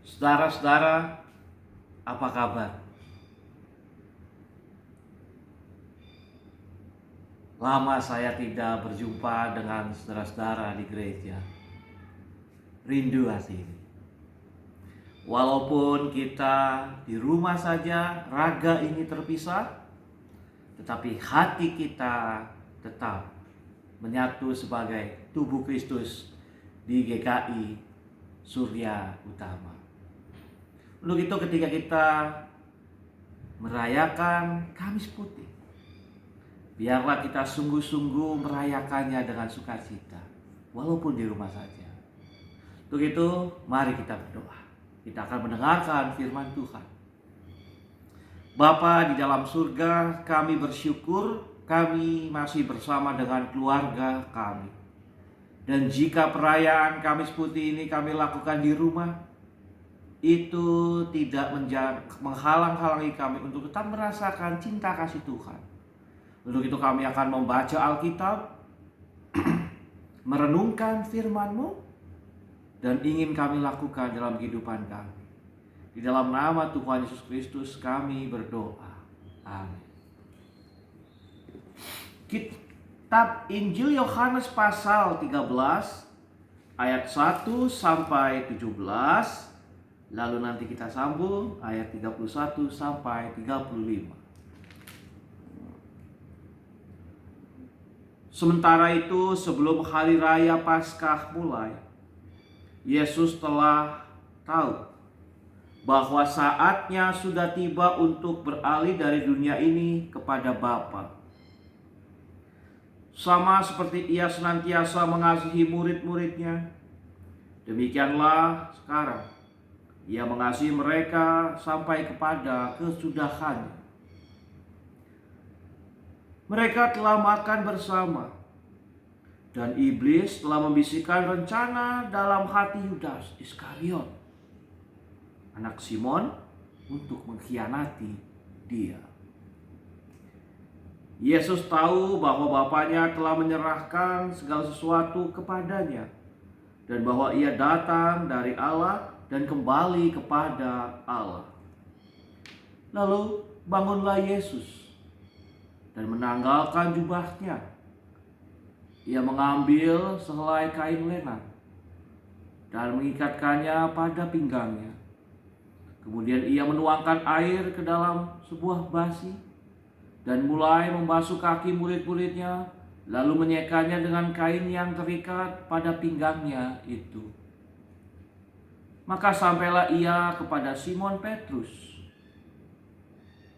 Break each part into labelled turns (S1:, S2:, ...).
S1: Saudara-saudara, apa kabar? Lama saya tidak berjumpa dengan saudara-saudara di gereja. Rindu hati ini. Walaupun kita di rumah saja, raga ini terpisah, tetapi hati kita tetap menyatu sebagai tubuh Kristus di GKI Surya Utama. Untuk itu ketika kita merayakan Kamis Putih, biarlah kita sungguh-sungguh merayakannya dengan sukacita, walaupun di rumah saja. Untuk itu, mari kita berdoa. Kita akan mendengarkan firman Tuhan. Bapa di dalam surga, kami bersyukur kami masih bersama dengan keluarga kami. Dan jika perayaan Kamis Putih ini kami lakukan di rumah, itu tidak menghalang-halangi kami untuk tetap merasakan cinta kasih Tuhan. Untuk itu kami akan membaca Alkitab, merenungkan firman-Mu, dan ingin kami lakukan dalam kehidupan kami. Di dalam nama Tuhan Yesus Kristus kami berdoa. Amin. Kitab Injil Yohanes pasal 13 ayat 1 sampai 17. Lalu nanti kita sambung ayat 31 sampai 35. Sementara itu, sebelum hari raya Paskah mulai, Yesus telah tahu bahwa saatnya sudah tiba untuk beralih dari dunia ini kepada Bapa. Sama seperti Ia senantiasa mengasihi murid-muridnya, demikianlah sekarang Ia mengasihi mereka sampai kepada kesudahannya. Mereka telah makan bersama, dan iblis telah membisikkan rencana dalam hati Yudas Iskariot, anak Simon, untuk mengkhianati Dia. Yesus tahu bahwa Bapanya telah menyerahkan segala sesuatu kepadanya, dan bahwa Ia datang dari Allah dan kembali kepada Allah. Lalu bangunlah Yesus dan menanggalkan jubahnya. Ia mengambil sehelai kain lenan dan mengikatkannya pada pinggangnya. Kemudian ia menuangkan air ke dalam sebuah basi dan mulai membasuh kaki murid-muridnya, lalu menyekannya dengan kain yang terikat pada pinggangnya itu. Maka sampailah ia kepada Simon Petrus.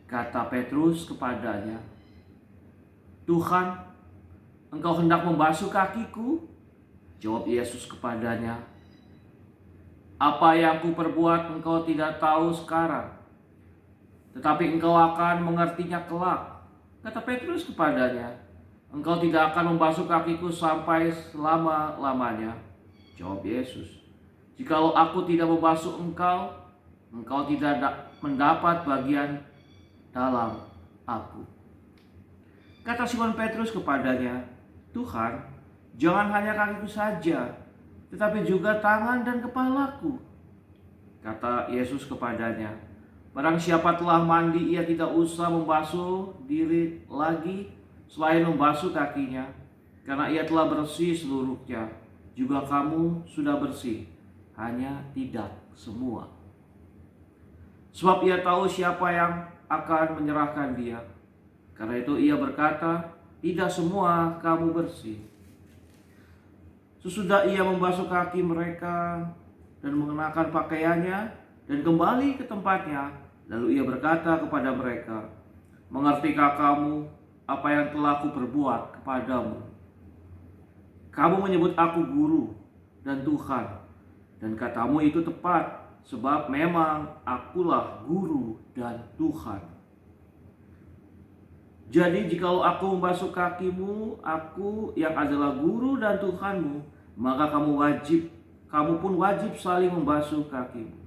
S1: Kata Petrus kepadanya, "Tuhan, Engkau hendak membasuh kakiku?" Jawab Yesus kepadanya, "Apa yang kuperbuat engkau tidak tahu sekarang, tetapi engkau akan mengertinya kelak." Kata Petrus kepadanya, "Engkau tidak akan membasuh kakiku sampai selama-lamanya." Jawab Yesus, "Jikalau aku tidak membasuh engkau, engkau tidak mendapat bagian dalam aku." Kata Simon Petrus kepadanya, "Tuhan, jangan hanya kakiku saja, tetapi juga tangan dan kepalaku." Kata Yesus kepadanya, "Barang siapa telah mandi, ia tidak usah membasuh diri lagi selain membasuh kakinya, karena ia telah bersih seluruhnya. Juga kamu sudah bersih, hanya tidak semua. Sebab ia tahu siapa yang akan menyerahkan dia. Karena itu ia berkata, tidak semua kamu bersih." Sesudah ia membasuh kaki mereka dan mengenakan pakaiannya dan kembali ke tempatnya, lalu ia berkata kepada mereka, "Mengertikah kamu apa yang telah kuperbuat kepadamu? Kamu menyebut aku guru dan Tuhan, dan katamu itu tepat, sebab memang akulah guru dan Tuhan. Jadi jikalau aku membasuh kakimu, aku yang adalah guru dan Tuhanmu, maka kamu pun wajib saling membasuh kakimu.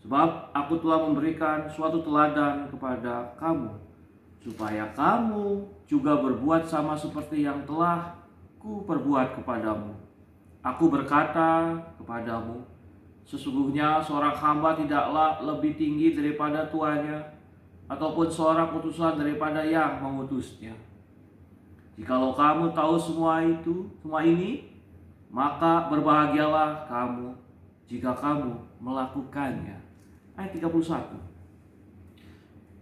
S1: Sebab aku telah memberikan suatu teladan kepada kamu, supaya kamu juga berbuat sama seperti yang telah ku perbuat kepadamu. Aku berkata kepadamu, Sesungguhnya seorang hamba tidaklah lebih tinggi daripada tuannya, ataupun seorang utusan daripada yang mengutusnya. Jikalau kamu tahu semua ini, maka berbahagialah kamu jika kamu melakukannya. Ayat 31.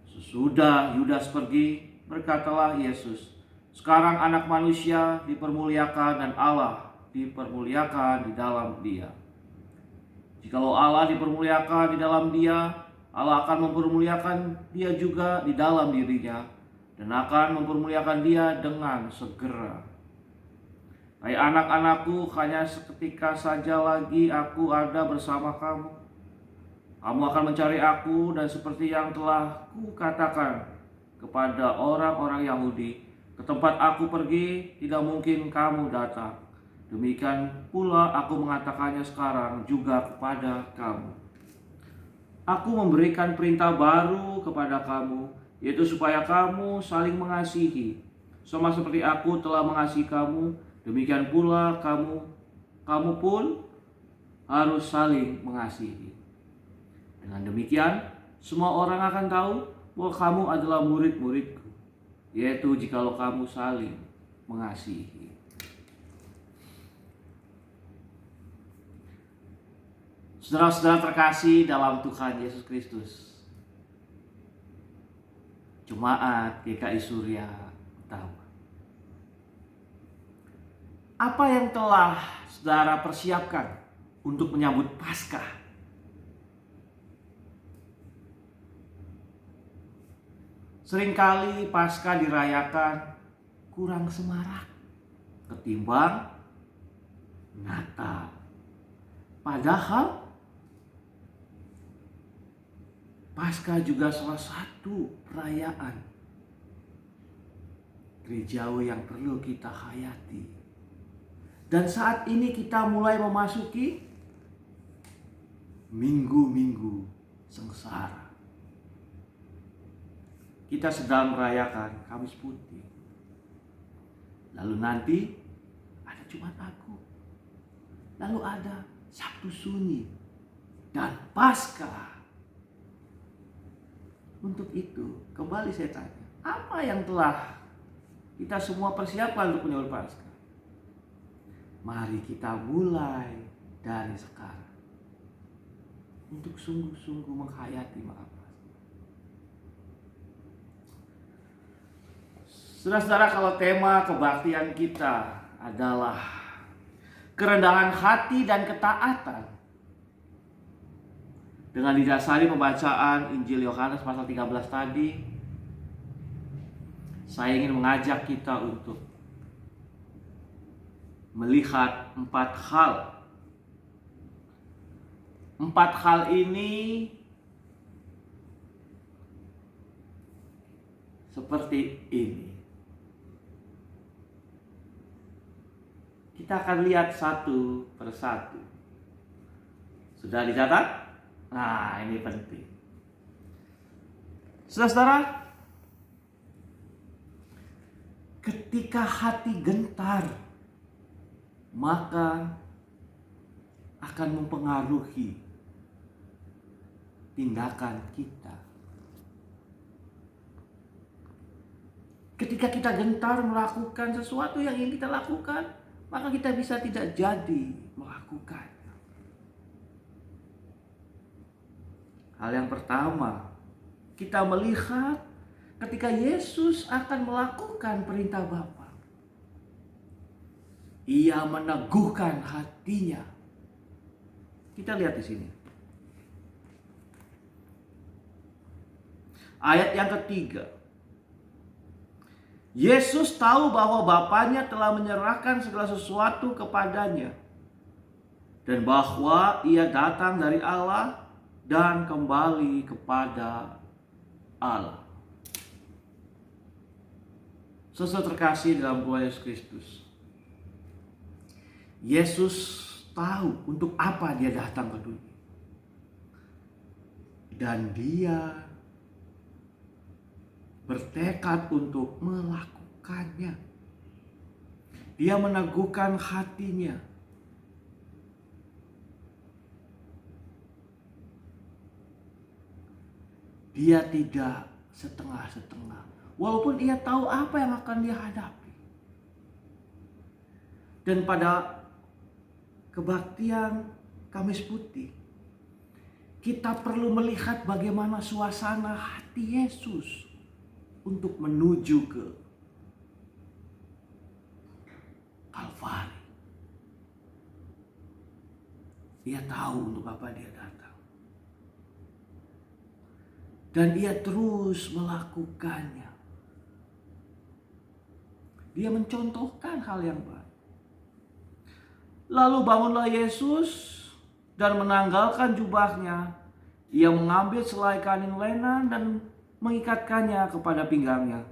S1: Sesudah Yudas pergi, berkatalah Yesus, sekarang anak manusia dipermuliakan dan Allah dipermuliakan di dalam dia. Jikalau Allah dipermuliakan di dalam dia, Allah akan mempermuliakan dia juga di dalam dirinya, dan akan mempermuliakan dia dengan segera. Hai anak-anakku, hanya seketika saja lagi aku ada bersama kamu. Kamu akan mencari aku, dan seperti yang telah kukatakan kepada orang-orang Yahudi, ke tempat aku pergi tidak mungkin kamu datang. Demikian pula aku mengatakannya sekarang juga kepada kamu. Aku memberikan perintah baru kepada kamu, yaitu supaya kamu saling mengasihi. Sama seperti aku telah mengasihi kamu, demikian pula kamu pun harus saling mengasihi. Dengan demikian, semua orang akan tahu bahwa kamu adalah murid-muridku, yaitu jikalau kamu saling mengasihi. Saudara-saudara terkasih dalam Tuhan Yesus Kristus, Jemaat GKI Surya Utama, apa yang telah saudara persiapkan untuk menyambut Paskah? Seringkali Paskah dirayakan kurang semarak ketimbang Natal. Padahal Paskah juga salah satu perayaan gerejawi yang perlu kita hayati. Dan saat ini kita mulai memasuki minggu-minggu sengsara. Kita sedang merayakan Kamis Putih. Lalu nanti ada Jumat Agung. Lalu ada Sabtu Sunyi dan Paskah. Untuk itu, kembali saya tanya, apa yang telah kita semua persiapkan untuk menyambut Paskah? Mari kita mulai dari sekarang untuk sungguh-sungguh menghayati maaf. Saudara-saudara, kalau tema kebaktian kita adalah kerendahan hati dan ketaatan, dengan didasari pembacaan Injil Yohanes pasal 13 tadi, saya ingin mengajak kita untuk melihat 4 hal. 4 hal ini seperti ini. Kita akan lihat satu persatu. Sudah dicatat? Nah, ini penting. Saudara-saudara, ketika hati gentar, maka akan mempengaruhi tindakan kita. Ketika kita gentar melakukan sesuatu yang ingin kita lakukan, maka kita bisa tidak jadi melakukan. Hal yang pertama, kita melihat ketika Yesus akan melakukan perintah Bapa, Ia meneguhkan hatinya. Kita lihat di sini. Ayat yang ketiga. Yesus tahu bahwa Bapanya telah menyerahkan segala sesuatu kepadanya, dan bahwa Ia datang dari Allah dan kembali kepada Allah. Saudara terkasih dalam Tuhan Yesus Kristus, Yesus tahu untuk apa Dia datang ke dunia, dan Dia bertekad untuk melakukannya. Dia meneguhkan hatinya. Dia tidak setengah-setengah. Walaupun ia tahu apa yang akan dia hadapi. Dan pada kebaktian Kamis Putih, kita perlu melihat bagaimana suasana hati Yesus untuk menuju ke Kalvari. Dia tahu untuk apa dia datang. Dan dia terus melakukannya. Dia mencontohkan hal yang baik. Lalu bangunlah Yesus dan menanggalkan jubahnya. Ia mengambil selai kain lenan dan mengikatkannya kepada pinggangnya.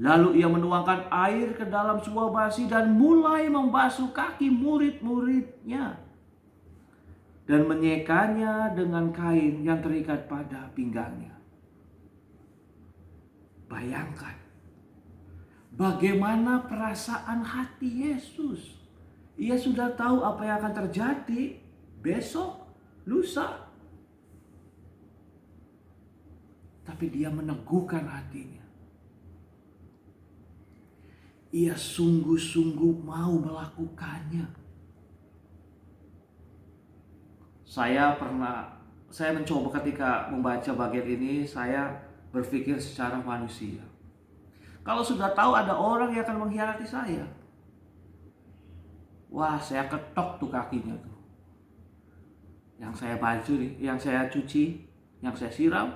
S1: Lalu ia menuangkan air ke dalam sebuah basi dan mulai membasuh kaki murid-muridnya. Dan menyekanya dengan kain yang terikat pada pinggangnya. Bayangkan bagaimana perasaan hati Yesus. Ia sudah tahu apa yang akan terjadi besok, lusa. Tapi dia meneguhkan hatinya. Ia sungguh-sungguh mau melakukannya. Saya mencoba ketika membaca bagian ini, saya berpikir secara manusia. Kalau sudah tahu ada orang yang akan mengkhianati saya, wah, saya ketok tuh kakinya tuh. Yang saya baju nih, yang saya cuci, yang saya siram,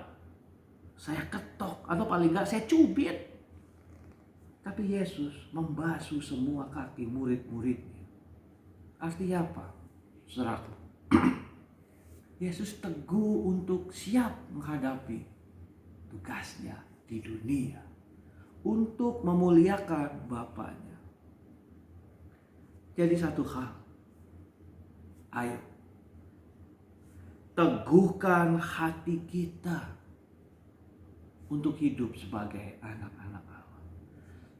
S1: saya ketok atau paling enggak saya cubit. Tapi Yesus membasuh semua kaki murid-muridnya. Artinya apa? Saudaraku, Yesus teguh untuk siap menghadapi tugasnya di dunia untuk memuliakan Bapaknya. Jadi satu hal, ayo teguhkan hati kita untuk hidup sebagai anak-anak Allah.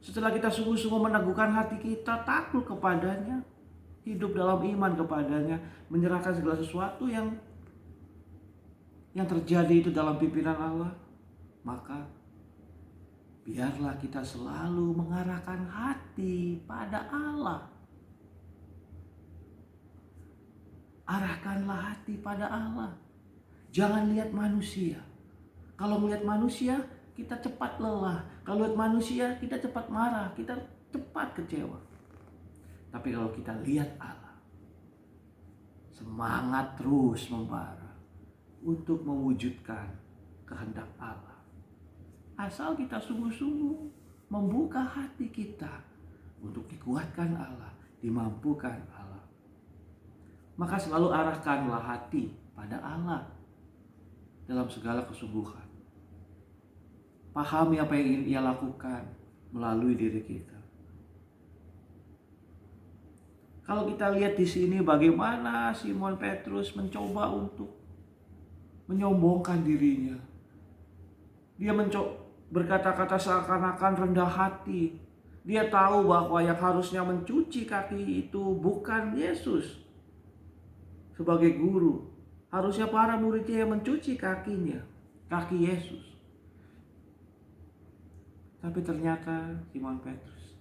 S1: Setelah kita sungguh-sungguh meneguhkan hati kita, takluk kepadanya, hidup dalam iman kepadanya, menyerahkan segala sesuatu yang terjadi itu dalam pimpinan Allah, maka biarlah kita selalu mengarahkan hati pada Allah. Arahkanlah hati pada Allah. Jangan lihat manusia. Kalau melihat manusia, kita cepat lelah. Kalau lihat manusia, kita cepat marah, kita cepat kecewa. Tapi kalau kita lihat Allah, semangat terus membara untuk mewujudkan kehendak Allah. Asal kita sungguh-sungguh membuka hati kita untuk dikuatkan Allah, dimampukan Allah. Maka selalu arahkanlah hati pada Allah dalam segala kesungguhan. Pahami apa yang ingin Ia lakukan melalui diri kita. Kalau kita lihat di sini bagaimana Simon Petrus mencoba untuk menyombongkan dirinya. Dia berkata-kata seakan-akan rendah hati. Dia tahu bahwa yang harusnya mencuci kaki itu bukan Yesus sebagai guru. Harusnya para muridnya yang mencuci kakinya, kaki Yesus. Tapi ternyata Simon Petrus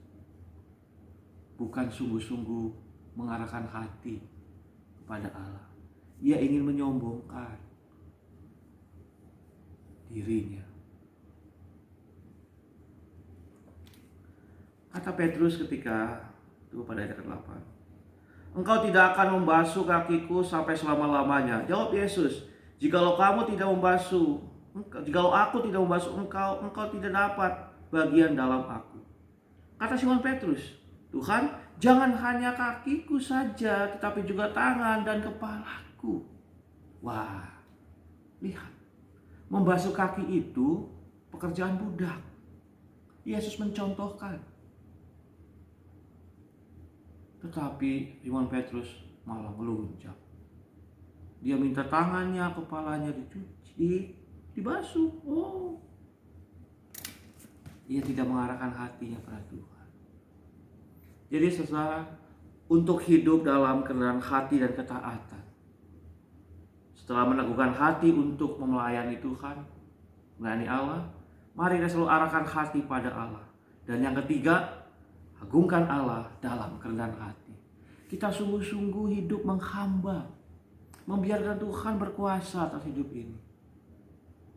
S1: bukan sungguh-sungguh mengarahkan hati kepada Allah. Ia ingin menyombongkan dirinya. Kata Petrus ketika itu pada ayat 8, "Engkau tidak akan membasuh kakiku sampai selama-lamanya." Jawab Yesus, jikalau aku tidak membasuh engkau, engkau tidak dapat bagian dalam aku. Kata Simon Petrus, "Tuhan, jangan hanya kakiku saja, tetapi juga tangan dan kepalaku." Wah, lihat. Membasuh kaki itu pekerjaan budak. Yesus mencontohkan. Tetapi Simon Petrus malah melunjak. Dia minta tangannya, kepalanya dicuci, dibasuh. Oh, ia tidak mengarahkan hatinya pada Tuhan. Jadi saudara, untuk hidup dalam kerendahan hati dan ketaatan, setelah meneguhkan hati untuk melayani Tuhan, melayani Allah, mari kita selalu arahkan hati pada Allah. Dan yang ketiga, agungkan Allah dalam kerendahan hati. Kita sungguh-sungguh hidup menghamba, membiarkan Tuhan berkuasa atas hidup ini.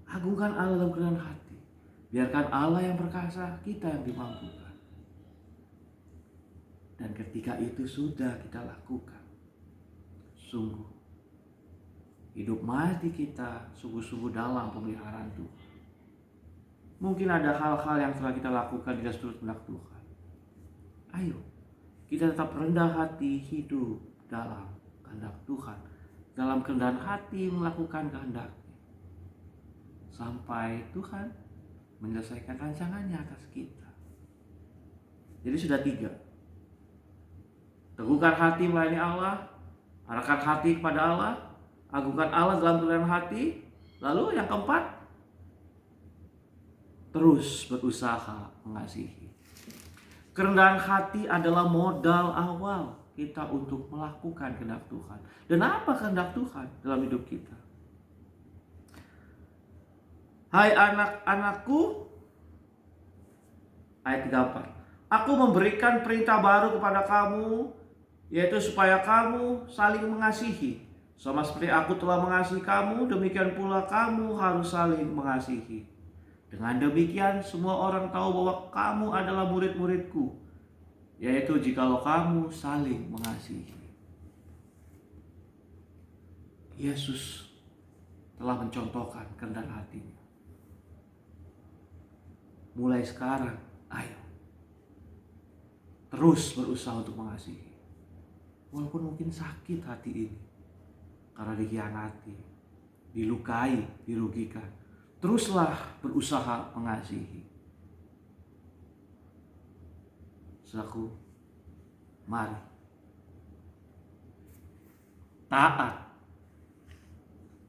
S1: Agungkan Allah dalam kerendahan hati. Biarkan Allah yang perkasa, kita yang dimampukan. Dan ketika itu sudah kita lakukan, sungguh hidup mati kita sungguh-sungguh dalam pemeliharaan Tuhan. Mungkin ada hal-hal yang telah kita lakukan tidak seturut kehendak Tuhan. Ayo, kita tetap rendah hati hidup dalam kehendak Tuhan. Dalam kerendahan hati melakukan kehendak-Nya. Sampai Tuhan menyelesaikan rancangannya atas kita. Jadi sudah 3. Teguhkan hati melayani Allah, arahkan hati kepada Allah, agungkan Allah dalam kerendahan hati. Lalu yang keempat, terus berusaha mengasihi. Kerendahan hati adalah modal awal kita untuk melakukan kehendak Tuhan. Dan apa kehendak Tuhan dalam hidup kita? Hai anak-anakku, ayat 34. Aku memberikan perintah baru kepada kamu, yaitu supaya kamu saling mengasihi. Sama seperti aku telah mengasihi kamu, demikian pula kamu harus saling mengasihi. Dengan demikian semua orang tahu bahwa kamu adalah murid-muridku, yaitu jikalau kamu saling mengasihi. Yesus telah mencontohkan kerendahan hatinya. Mulai sekarang, ayo terus berusaha untuk mengasihi. Walaupun mungkin sakit hati ini karena dikhianati, dilukai, dirugikan, teruslah berusaha mengasihi. Saudaraku, mari taat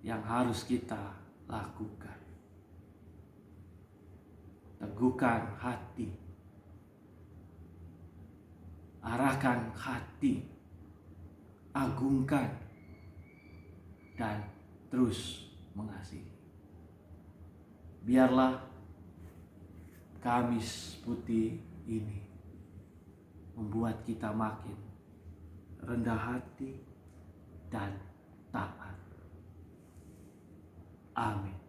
S1: yang harus kita lakukan. Teguhkan hati, arahkan hati, agungkan, dan terus mengasihi. Biarlah Kamis Putih ini membuat kita makin rendah hati dan taat. Amin.